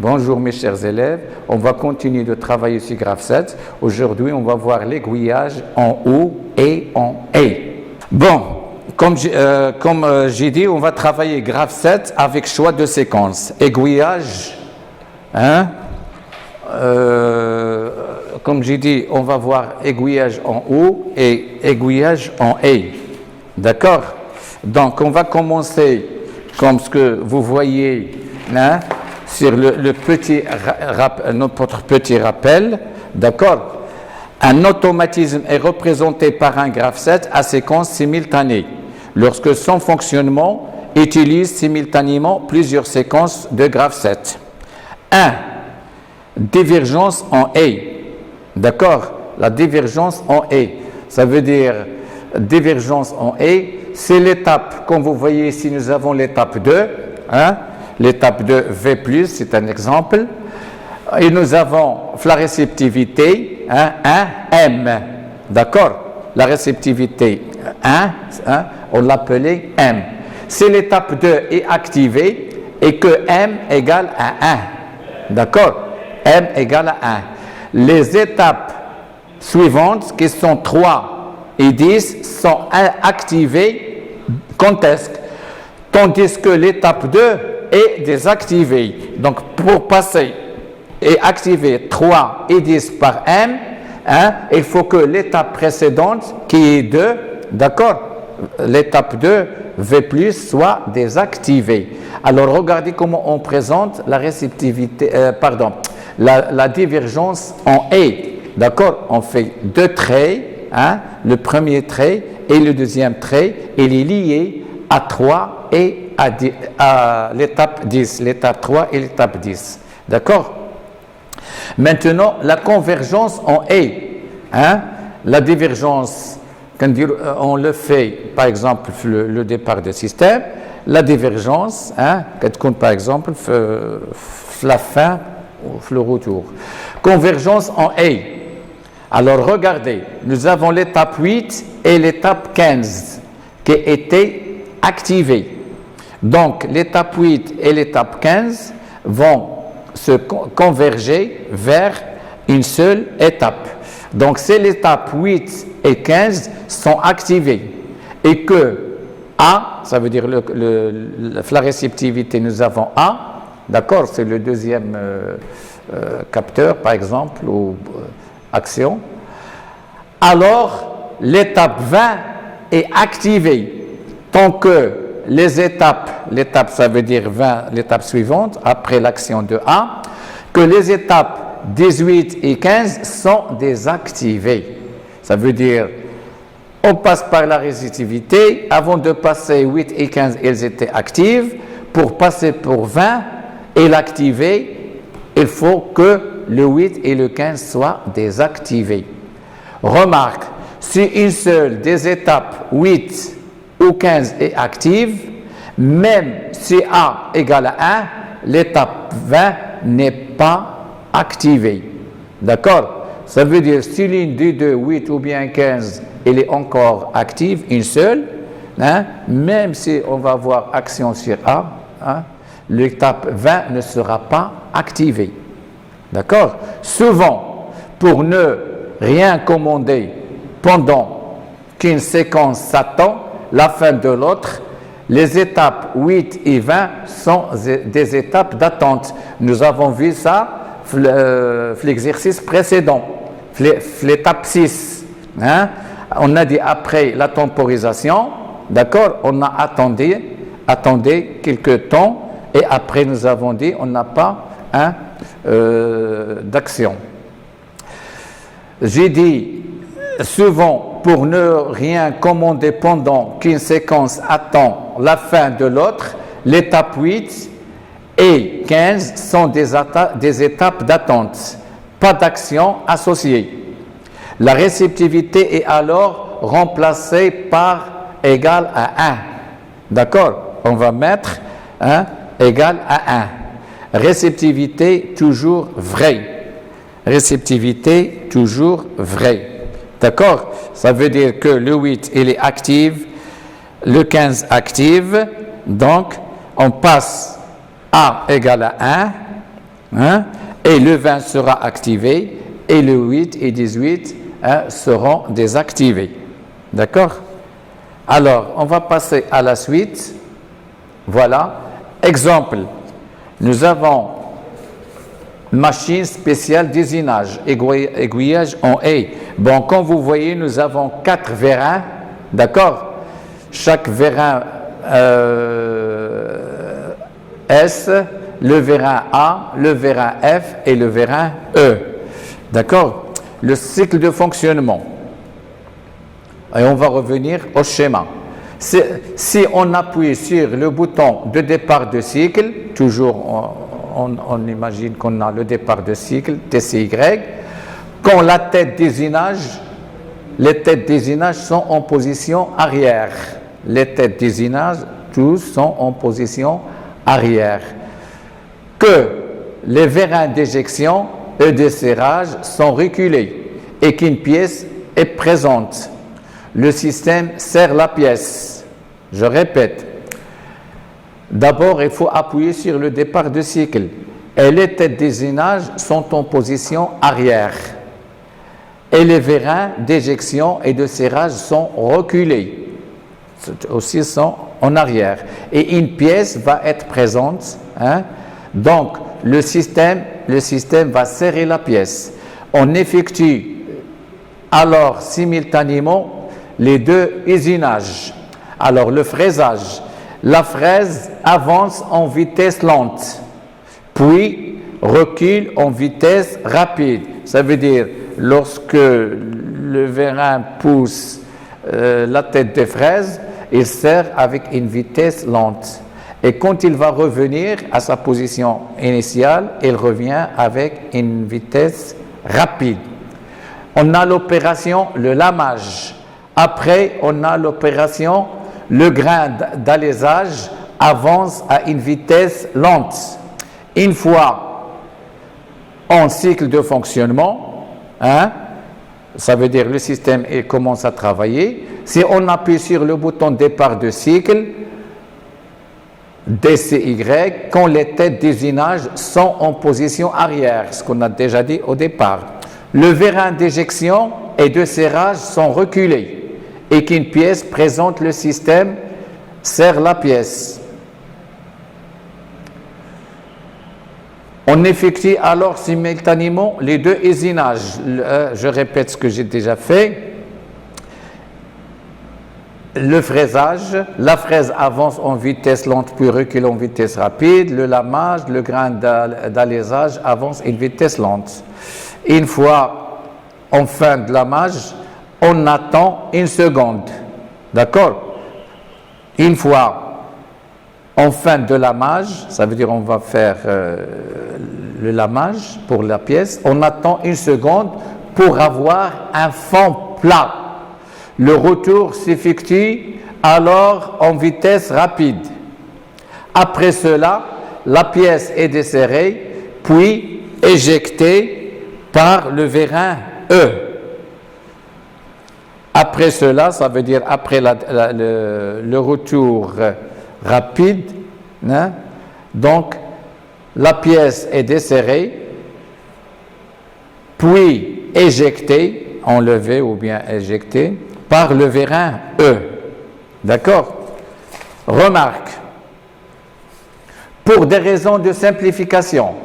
Bonjour mes chers élèves, on va continuer de travailler sur graphe 7. Aujourd'hui, on va voir l'aiguillage en O et en A. Bon, comme j'ai dit, on va travailler graphe 7 avec choix de séquence. Aiguillage, comme j'ai dit, on va voir aiguillage en O et aiguillage en A. D'accord? Donc, on va commencer comme ce que vous voyez sur notre petit rappel. D'accord? Un automatisme est représenté par un graphe 7 à séquence simultanée lorsque son fonctionnement utilise simultanément plusieurs séquences de graphe 7. 1. Divergence en A. D'accord? La divergence en A. Ça veut dire divergence en A, c'est l'étape, comme vous voyez ici, nous avons l'étape 2. L'étape de V+, c'est un exemple. Et nous avons la réceptivité, 1, M. D'accord? La réceptivité 1, on l'appelait M. Si l'étape 2 est activée et que M égale à 1. D'accord? M égale à 1. Les étapes suivantes, qui sont 3 et 10, sont activées quand est-ce? Tandis que l'étape 2 est désactivée. Donc, pour passer et activer 3 et 10 par M, il faut que l'étape précédente, qui est 2, d'accord, l'étape 2, V+, soit désactivée. Alors, regardez comment on présente la réceptivité, la divergence en A. D'accord? On fait deux traits, le premier trait et le deuxième trait, il est lié à 3 et à l'étape 10, l'étape 3 et l'étape 10. D'accord? Maintenant, la convergence en A. La divergence, quand on le fait, par exemple, le départ du système, la divergence, quand compte par exemple, la fin ou le retour. Convergence en A. Alors, regardez, nous avons l'étape 8 et l'étape 15 qui étaient activées. Donc, l'étape 8 et l'étape 15 vont se converger vers une seule étape. Donc, si l'étape 8 et 15 sont activées et que A, ça veut dire la réceptivité, nous avons A, d'accord, c'est le deuxième capteur, par exemple, ou action, alors l'étape 20 est activée tant que l'étape ça veut dire 20, l'étape suivante, après l'action de A, que les étapes 18 et 15 sont désactivées. Ça veut dire, on passe par la réceptivité, avant de passer 8 et 15, elles étaient actives, pour passer pour 20 et l'activer, il faut que le 8 et le 15 soient désactivés. Remarque, si une seule des étapes 8 ou 15 est active, même si A égale à 1, l'étape 20 n'est pas activée. D'accord? Ça veut dire si l'une des deux, 8 ou bien 15, elle est encore active, une seule, même si on va avoir action sur A, l'étape 20 ne sera pas activée. D'accord? Souvent, pour ne rien commander pendant qu'une séquence s'attend, la fin de l'autre, les étapes 8 et 20 sont des étapes d'attente. Nous avons vu ça l'exercice précédent, l'étape 6. On a dit après la temporisation, d'accord, on a attendu quelques temps et après nous avons dit on n'a pas d'action. J'ai dit souvent, pour ne rien commander pendant qu'une séquence attend la fin de l'autre, l'étape 8 et 15 sont des étapes d'attente, pas d'action associée. La réceptivité est alors remplacée par égal à 1. D'accord? On va mettre égal à 1. Réceptivité toujours vraie. Réceptivité toujours vraie. D'accord? Ça veut dire que le 8, il est actif, le 15 active, donc on passe A égale à 1, hein, et le 20 sera activé, et le 8 et 18 seront désactivés. D'accord? Alors, on va passer à la suite. Voilà. Exemple. Nous avons machine spéciale d'usinage, aiguillage en A. Bon, comme vous voyez, nous avons 4 vérins. D'accord? Chaque vérin S, le vérin A, le vérin F et le vérin E. D'accord? Le cycle de fonctionnement. Et on va revenir au schéma. Si on appuie sur le bouton de départ de cycle, toujours on imagine qu'on a le départ de cycle, TCY, quand la tête d'usinage, les têtes d'usinage sont en position arrière. Les têtes d'usinage, tous sont en position arrière. Que les vérins d'éjection et de serrage sont reculés et qu'une pièce est présente. Le système serre la pièce. Je répète. D'abord, il faut appuyer sur le départ de cycle. Et les têtes d'usinage sont en position arrière. Et les vérins d'éjection et de serrage sont reculés. Aussi sont en arrière. Et une pièce va être présente. Hein? Donc, le système va serrer la pièce. On effectue alors simultanément les deux usinages. Alors, le fraisage. La fraise avance en vitesse lente, puis recule en vitesse rapide. Ça veut dire, lorsque le vérin pousse la tête de fraise, il serre avec une vitesse lente. Et quand il va revenir à sa position initiale, il revient avec une vitesse rapide. On a l'opération le lamage. Après, on a l'opération le grain d'alésage avance à une vitesse lente. Une fois en cycle de fonctionnement, hein, ça veut dire le système commence à travailler. Si on appuie sur le bouton départ de cycle, DCY, quand les têtes d'usinage sont en position arrière, ce qu'on a déjà dit au départ. Le vérin d'éjection et de serrage sont reculés et qu'une pièce présente le système serre la pièce. On effectue alors simultanément les deux usinages. Je répète ce que j'ai déjà fait. Le fraisage, la fraise avance en vitesse lente puis recule en vitesse rapide. Le lamage, le grain d'alésage avance en vitesse lente. Une fois en fin de lamage, on attend une seconde. D'accord? Une fois en fin de lamage, ça veut dire on va faire le lamage pour la pièce, on attend une seconde pour avoir un fond plat. Le retour s'effectue alors en vitesse rapide. Après cela, la pièce est desserrée, puis éjectée par le vérin E. Après cela, ça veut dire après le retour rapide, hein, donc la pièce est desserrée, puis éjectée, enlevée ou bien éjectée, par le vérin E. D'accord? Remarque, pour des raisons de simplification,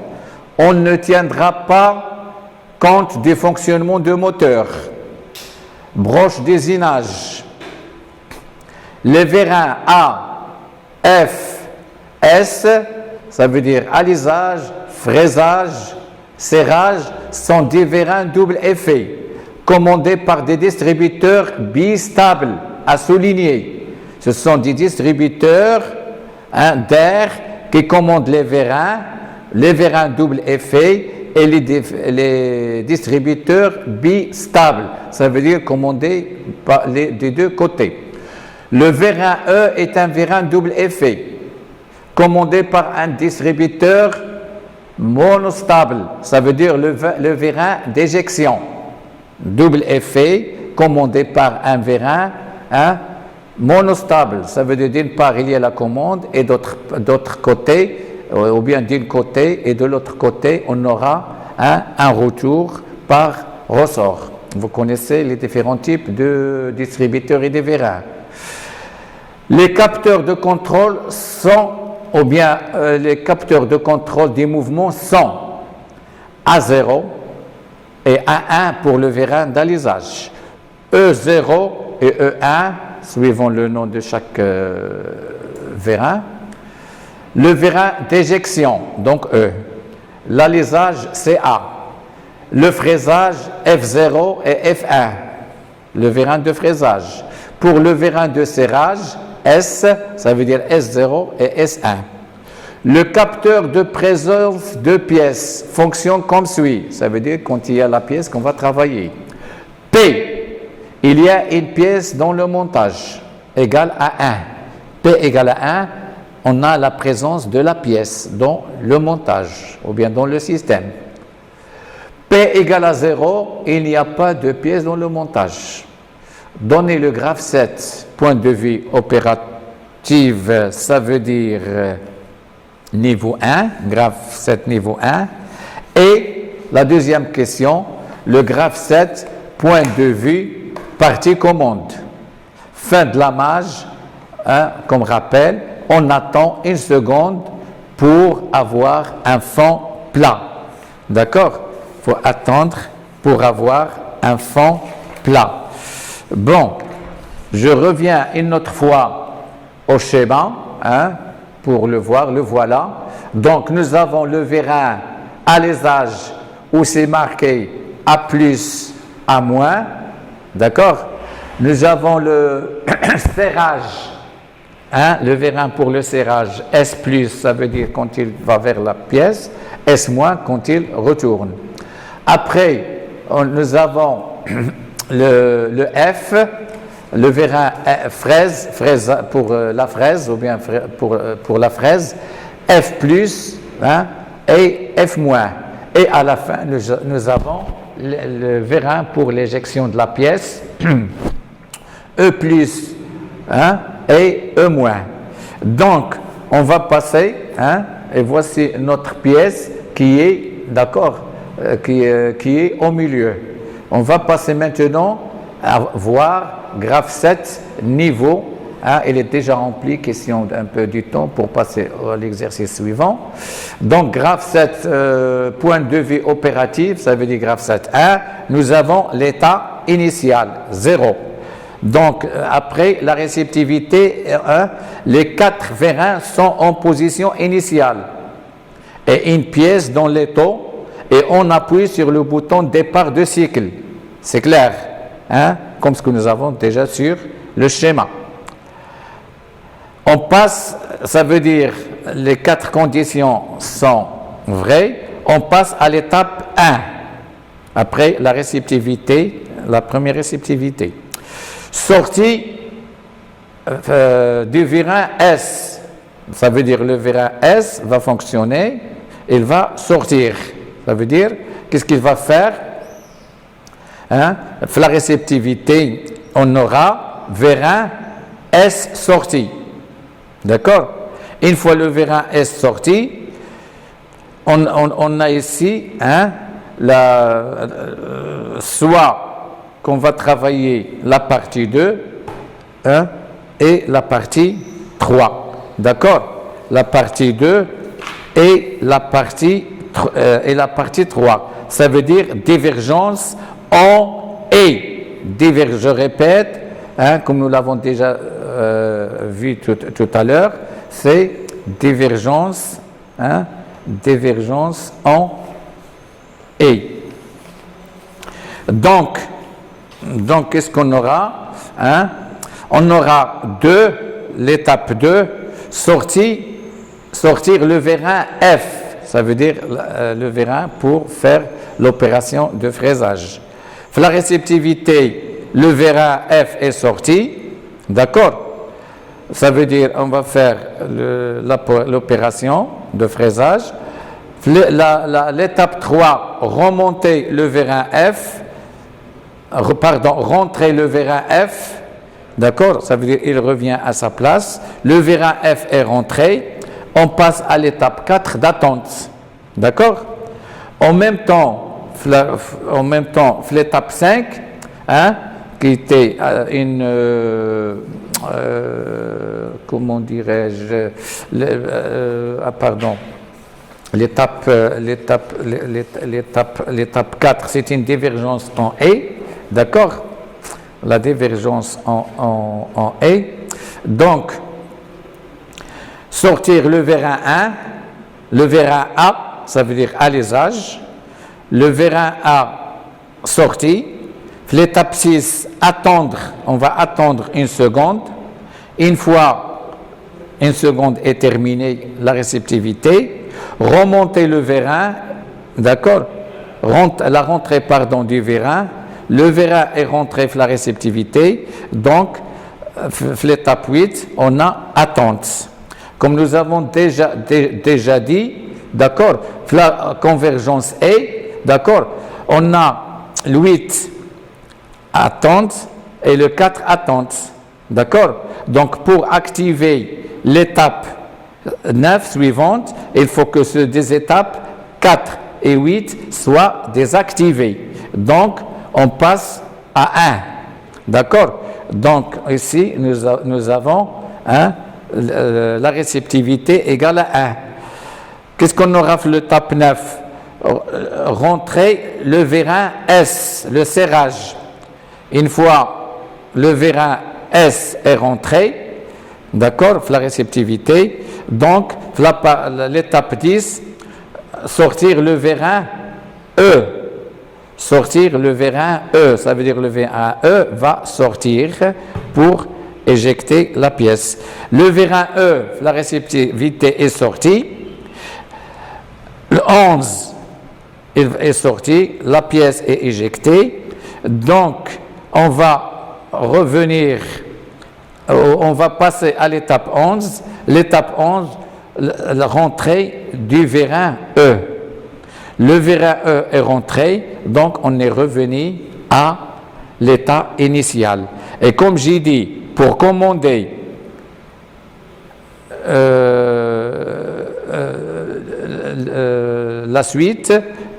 on ne tiendra pas compte du fonctionnement du moteur. Broche d'usinage. Les vérins A, F, S, ça veut dire alisage, fraisage, serrage, sont des vérins double effet, commandés par des distributeurs bistables, à souligner. Ce sont des distributeurs d'air qui commandent les vérins double effet, et les distributeurs bistables, ça veut dire commandés des deux côtés. Le vérin E est un vérin double effet, commandé par un distributeur monostable, ça veut dire le vérin d'éjection. Double effet, commandé par un vérin monostable, ça veut dire d'une part il y a la commande et d'autre côté ou bien d'un côté, et de l'autre côté, on aura un retour par ressort. Vous connaissez les différents types de distributeurs et de vérins. Les capteurs de contrôle sont, ou bien les capteurs de contrôle des mouvements sont A0 et A1 pour le vérin d'alisage. E0 et E1, suivant le nom de chaque vérin. Le vérin d'éjection, donc E. L'alisage, c'est A. Le fraisage, F0 et F1. Le vérin de fraisage. Pour le vérin de serrage, S, ça veut dire S0 et S1. Le capteur de présence de pièces fonctionne comme suit. Ça veut dire quand il y a la pièce qu'on va travailler. P, il y a une pièce dans le montage, égale à 1. P égale à 1, on a la présence de la pièce dans le montage, ou bien dans le système. P égale à 0, il n'y a pas de pièce dans le montage. Donner le graphe 7, point de vue opératif, ça veut dire niveau 1, graphe 7 niveau 1. Et la deuxième question, le graphe 7, point de vue partie commande. Fin de la mage, comme rappel, on attend une seconde pour avoir un fond plat. D'accord? Il faut attendre pour avoir un fond plat. Bon, je reviens une autre fois au schéma, pour le voir, le voilà. Donc, nous avons le vérin alésage où c'est marqué A plus, A moins, d'accord? Nous avons le serrage, le vérin pour le serrage, S plus, ça veut dire quand il va vers la pièce, S moins quand il retourne. Après, nous avons le F, le vérin fraise pour la fraise, ou bien pour la fraise, F plus et F moins. Et à la fin, nous avons le vérin pour l'éjection de la pièce, E plus et E moins. Donc, on va passer, et voici notre pièce qui est, d'accord, qui est au milieu. On va passer maintenant à voir graphe 7 niveau. Il est déjà rempli, question d'un peu du temps pour passer à l'exercice suivant. Donc, graphe 7, point de vue opératif, ça veut dire graphe 7.1, nous avons l'état initial, 0. Donc, après la réceptivité, les 4 vérins sont en position initiale. Et une pièce dans l'étau, et on appuie sur le bouton départ de cycle. C'est clair, comme ce que nous avons déjà sur le schéma. On passe, ça veut dire les 4 conditions sont vraies, on passe à l'étape 1, après la réceptivité, la première réceptivité. Sortie du vérin S, ça veut dire le vérin S va fonctionner, il va sortir. Ça veut dire, qu'est-ce qu'il va faire? La réceptivité, on aura vérin S sorti. D'accord? Une fois le vérin S sorti, on a ici soit qu'on va travailler la partie 2 et la partie 3. D'accord? La partie 2 et la partie 3. Ça veut dire divergence en et. Je répète, comme nous l'avons déjà vu tout à l'heure, c'est divergence, divergence en et. Donc qu'est-ce qu'on aura? On aura l'étape 2, sortir le vérin F. Ça veut dire le vérin pour faire l'opération de fraisage. La réceptivité, le vérin F est sorti, d'accord? Ça veut dire on va faire l'opération de fraisage. L'étape 3, remonter le vérin F, rentrer le vérin F, d'accord? Ça veut dire il revient à sa place. Le vérin F est rentré. on passe à l'étape 4 d'attente. D'accord? En même temps, l'étape 5, hein, qui était comment dirais-je, pardon, l'étape 4, c'est une divergence en A, d'accord? La divergence en A. Donc, sortir le vérin 1, le vérin A, ça veut dire alésage, le vérin A sorti, l'étape 6, attendre, on va attendre une seconde. Une fois une seconde est terminée, la réceptivité, remonter le vérin, d'accord, la rentrée du vérin, le vérin est rentré la réceptivité, donc l'étape 8, on a attente. Comme nous avons déjà dit, d'accord, la convergence est, d'accord, on a le 8 attente et le 4 attente, d'accord. Donc pour activer l'étape 9 suivante, il faut que ces deux étapes 4 et 8 soient désactivées. Donc on passe à 1, d'accord. Donc ici nous avons la réceptivité égale à 1. Qu'est-ce qu'on aura pour l'étape 9? Rentrer le vérin S, le serrage. Une fois le vérin S est rentré, d'accord, la réceptivité, donc l'étape 10, sortir le vérin E. Sortir le vérin E, ça veut dire le vérin E va sortir pour éjecter la pièce. Le vérin E, la réceptivité est sortie. Le 11 il est sorti, la pièce est éjectée. Donc, on va revenir, on va passer à l'étape 11. L'étape 11, la rentrée du vérin E. Le vérin E est rentré, donc on est revenu à l'état initial. Et comme j'ai dit, pour commander la suite,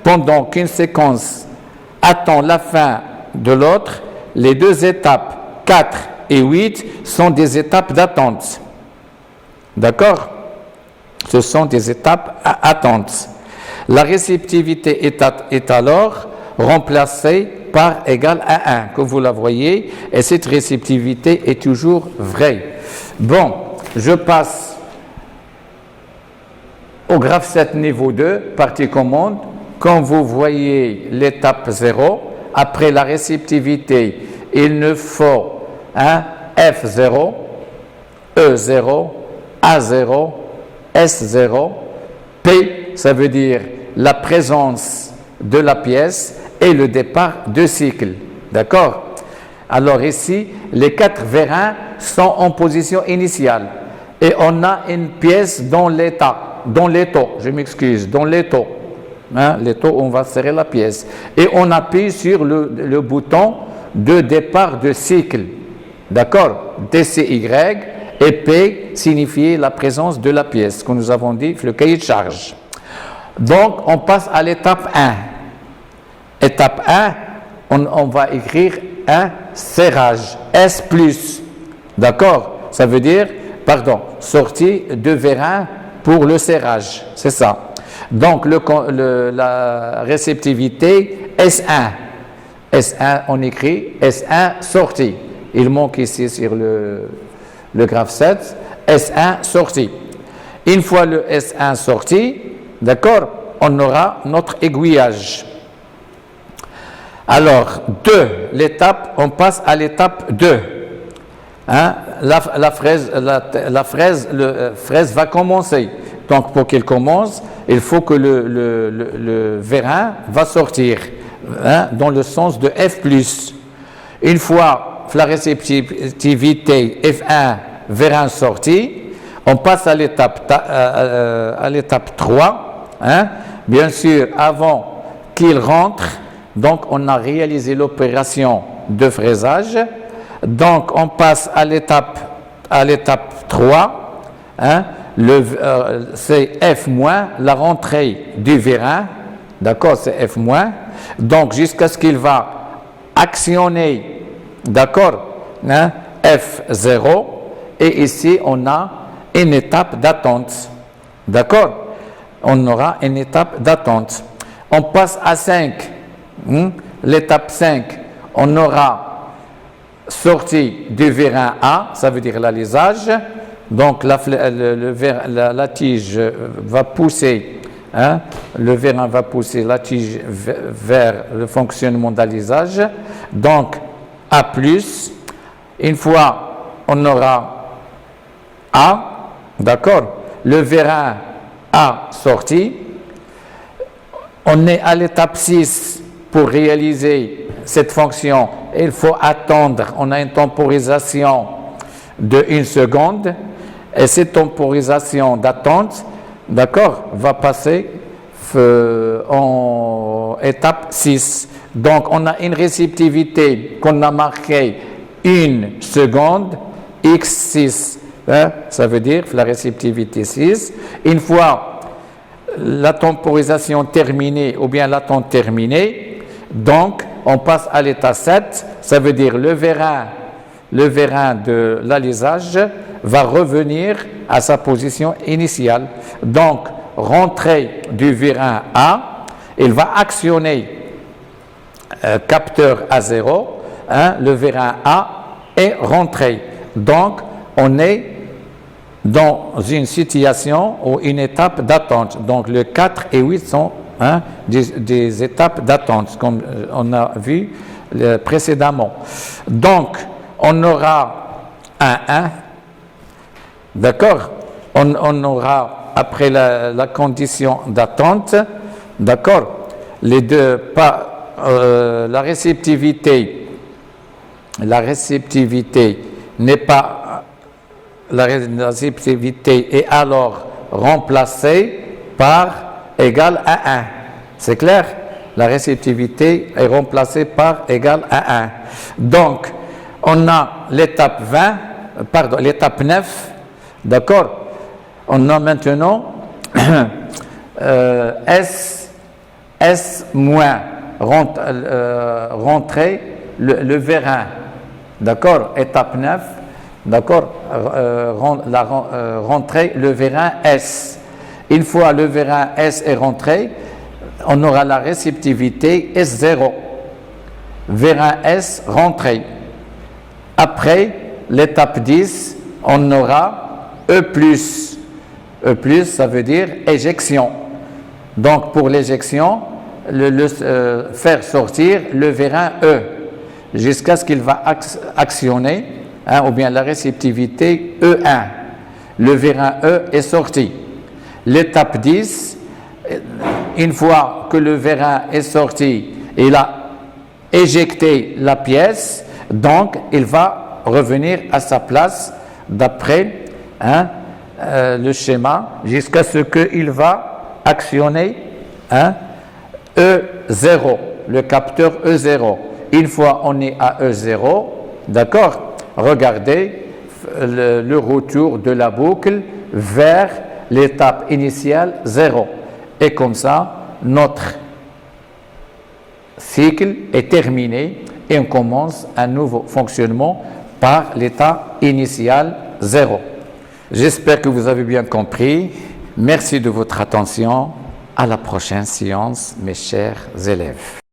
pendant qu'une séquence attend la fin de l'autre, les deux étapes 4 et 8 sont des étapes d'attente. D'accord? Ce sont des étapes à attente. La réceptivité est alors remplacée par égale à 1, que vous la voyez, et cette réceptivité est toujours vraie. Bon, je passe au graphe 7 niveau 2, partie commande. Quand vous voyez l'étape 0, après la réceptivité, il nous faut un F0, E0, A0, S0, P, ça veut dire la présence de la pièce et le départ de cycle. D'accord? Alors ici, les 4 vérins sont en position initiale et on a une pièce dans l'étau, je m'excuse, dans l'étau. L'étau, on va serrer la pièce. Et on appuie sur le bouton de départ de cycle. D'accord? DCY et P signifie la présence de la pièce, que nous avons dit, le cahier de charge. Donc, on passe à l'étape 1. Étape 1, on va écrire un serrage, S+. D'accord? Ça veut dire, sortie de vérin pour le serrage. C'est ça. Donc, la réceptivité S1. S1, on écrit S1 sortie. Il manque ici sur le graphe 7, S1 sortie. Une fois le S1 sorti, d'accord, on aura notre aiguillage. Alors, on passe à l'étape 2. La fraise va commencer. Donc, pour qu'elle commence, il faut que le vérin va sortir dans le sens de F+. Une fois la réceptivité F1, vérin sorti, on passe à l'étape 3. Bien sûr, avant qu'il rentre, donc on a réalisé l'opération de fraisage. Donc, on passe à l'étape 3. c'est F-, la rentrée du vérin, d'accord, c'est F-, donc jusqu'à ce qu'il va actionner, d'accord, hein, F0, et ici on a une étape d'attente, d'accord, on aura une étape d'attente. On passe à 5, l'étape 5, on aura sorti du vérin A, ça veut dire l'alisage, donc la tige va pousser, hein, le vérin va pousser la tige vers le fonctionnement d'alisage, donc A+, une fois on aura A, d'accord, le vérin A sorti, on est à l'étape 6 pour réaliser cette fonction, il faut attendre, on a une temporisation de 1 seconde, et cette temporisation d'attente, d'accord, va passer en étape 6. Donc, on a une réceptivité qu'on a marquée 1 seconde, x6, hein, ça veut dire la réceptivité 6. Une fois la temporisation terminée ou bien l'attente terminée, donc on passe à l'état 7, ça veut dire le vérin de l'alisage va revenir à sa position initiale. Donc, rentrée du vérin A, il va actionner capteur A0, hein, le vérin A est rentré. Donc, on est dans une situation ou une étape d'attente. Donc, le 4 et 8 sont, hein, des étapes d'attente, comme on a vu précédemment. Donc, on aura un 1, d'accord, on aura, après la condition d'attente, d'accord, les deux, la réceptivité n'est pas, la réceptivité est alors remplacée par égal à 1. C'est clair? La réceptivité est remplacée par égal à 1. Donc, on a l'étape 9, d'accord? On a maintenant S- rentrer le vérin, d'accord? Étape 9, d'accord? Rentrer le vérin S. Une fois le vérin S est rentré, on aura la réceptivité S0. Vérin S rentré. Après l'étape 10, on aura E+. E+, ça veut dire éjection. Donc, pour l'éjection, faire sortir le vérin E jusqu'à ce qu'il va actionner, hein, ou bien la réceptivité E1. Le vérin E est sorti. L'étape 10, une fois que le vérin est sorti, il a éjecté la pièce, donc il va revenir à sa place d'après, hein, le schéma jusqu'à ce qu'il va actionner, hein, E0, le capteur E0. Une fois on est à E0, d'accord, regardez le retour de la boucle vers l'étape initiale 0. Et comme ça, notre cycle est terminé et on commence un nouveau fonctionnement par l'état initial 0. J'espère que vous avez bien compris. Merci de votre attention. À la prochaine séance, mes chers élèves.